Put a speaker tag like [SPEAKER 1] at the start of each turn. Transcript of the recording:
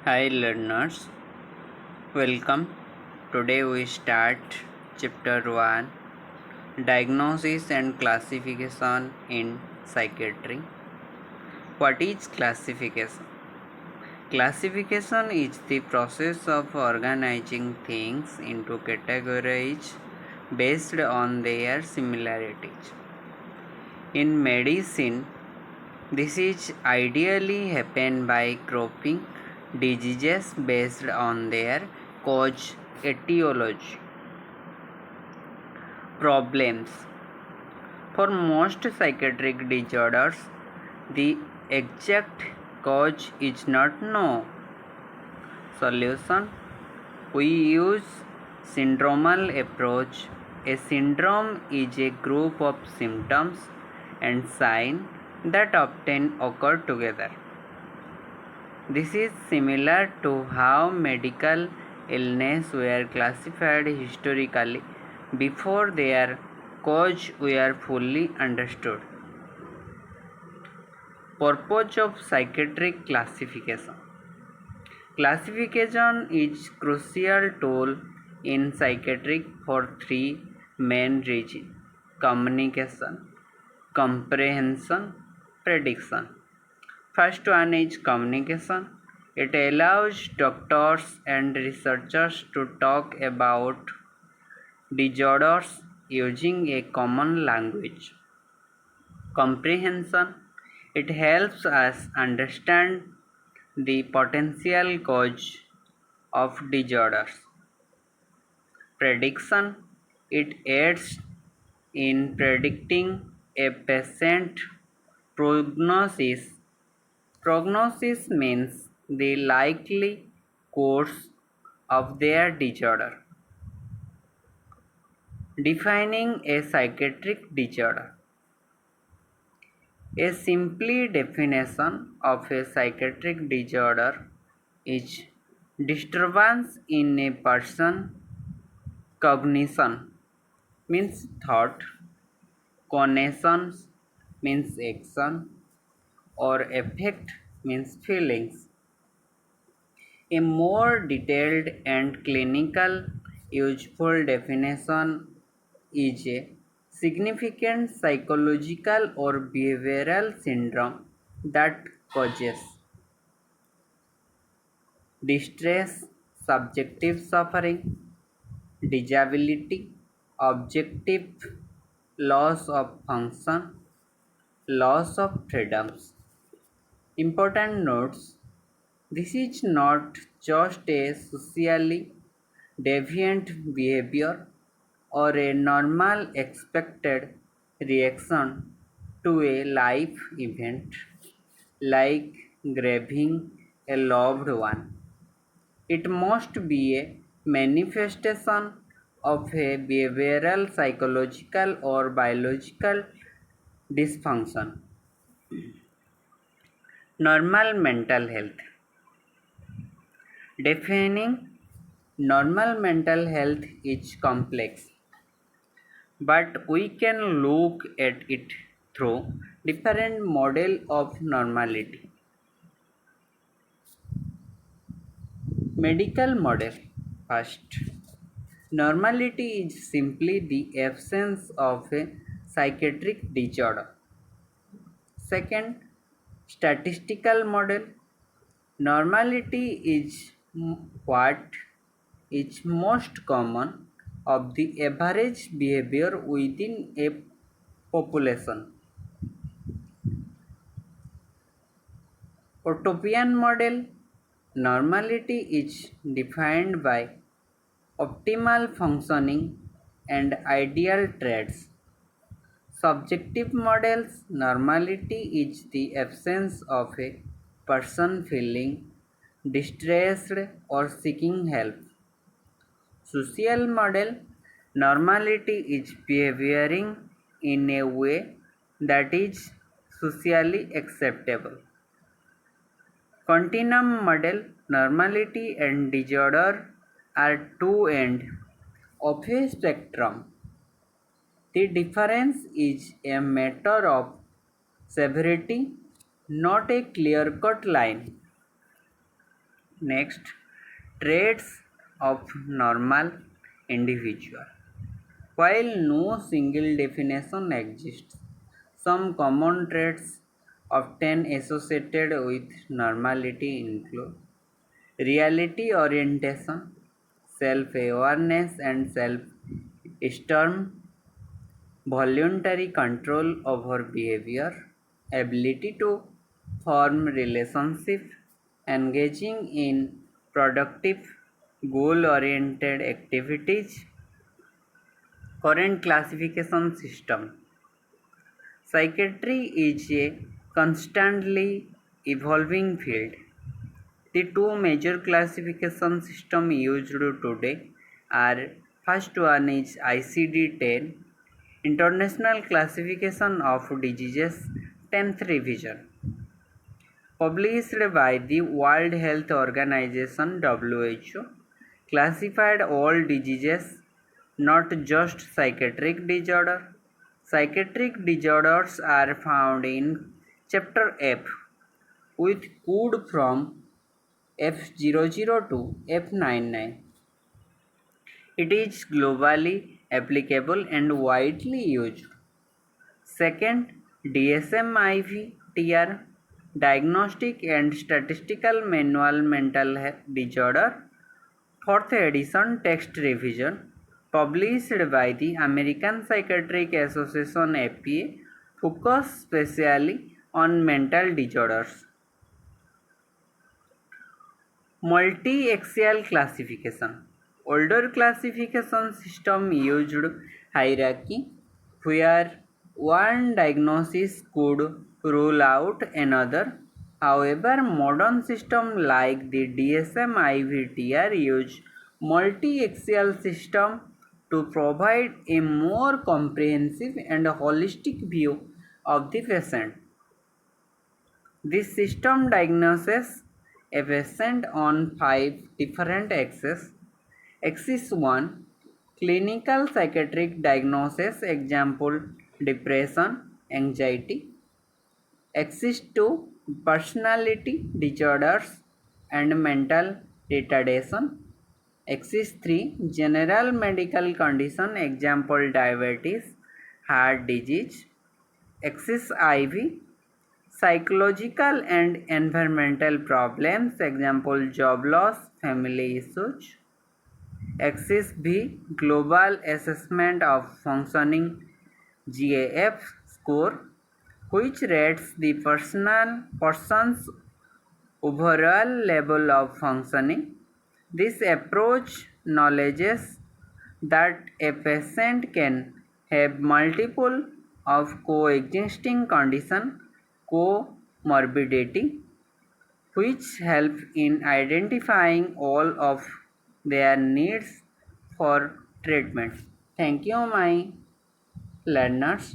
[SPEAKER 1] Hi learners, welcome. Today we start chapter 1, Diagnosis and Classification in Psychiatry. What is classification? Classification is the process of organizing things into categories based on their similarities. In medicine, this is ideally happen by grouping diseases based on their cause etiology. Problems. For most psychiatric disorders, the exact cause is not known. Solution. We use syndromal approach. A syndrome is a group of symptoms and signs that often occur together. This is similar to how medical illness were classified historically before their cause were fully understood. Purpose of psychiatric classification. Classification is crucial tool in psychiatric for three main reasons: communication, comprehension, prediction. First one is communication. It allows doctors and researchers to talk about disorders using a common language. Comprehension. It helps us understand the potential cause of disorders. Prediction. It aids in predicting a patient prognosis. Prognosis means the likely course of their disorder. Defining a psychiatric disorder. A simple definition of a psychiatric disorder is disturbance in a person's cognition, means thought, cognitions means action, or affect means feelings. A more detailed and clinical useful definition is a significant psychological or behavioral syndrome that causes distress, subjective suffering, disability, objective loss of function, loss of freedoms. Important notes: this is not just a socially deviant behavior or a normal expected reaction to a life event like grieving a loved one. It must be a manifestation of a behavioral, psychological, or biological dysfunction. Normal mental health. Defining normal mental health is complex, but we can look at it through different model of normality. Medical model. First, normality is simply the absence of a psychiatric disorder. Second, statistical model. Normality is what is most common of the average behavior within a population. Utopian model. Normality is defined by optimal functioning and ideal traits. Subjective models. Normality is the absence of a person feeling distressed or seeking help. Social model. Normality is behaving in a way that is socially acceptable. Continuum model. Normality and disorder are two ends of a spectrum. The difference is a matter of severity, not a clear cut line. Next, traits of normal individual. While no single definition exists, some common traits often associated with normality include reality orientation, self awareness and self esteem, voluntary control over behavior, ability to form relationships, engaging in productive, goal oriented activities. Current classification system. Psychiatry is a constantly evolving field. The two major classification systems used today are: first one is ICD-10, International Classification of Diseases, 10th revision, published by the World Health Organization (WHO), classified all diseases, not just psychiatric disorder. Psychiatric disorders are found in Chapter F, with code from F002 to F99. It is globally applicable and widely used. Second, DSM-IV-TR, Diagnostic and Statistical Manual Mental Disorder, 4th edition text revision, published by the American Psychiatric Association (APA), focus specially on mental disorders. Multi-axial classification. Older classification system used hierarchy where one diagnosis could rule out another. However, modern systems like the DSM-IV-TR use multi-axial system to provide a more comprehensive and holistic view of the patient. This system diagnoses a patient on 5 different axes. Axis 1, clinical psychiatric diagnosis, example depression, anxiety. Axis 2, personality disorders and mental retardation. Axis 3, general medical condition, example diabetes, heart disease. Axis IV, psychological and environmental problems, example job loss, family issues. Axis B, global assessment of functioning, GAF score, which rates the person's overall level of functioning. This approach acknowledges that a patient can have multiple of coexisting condition, comorbidity, which help in identifying all of their needs for treatment. Thank you, my learners.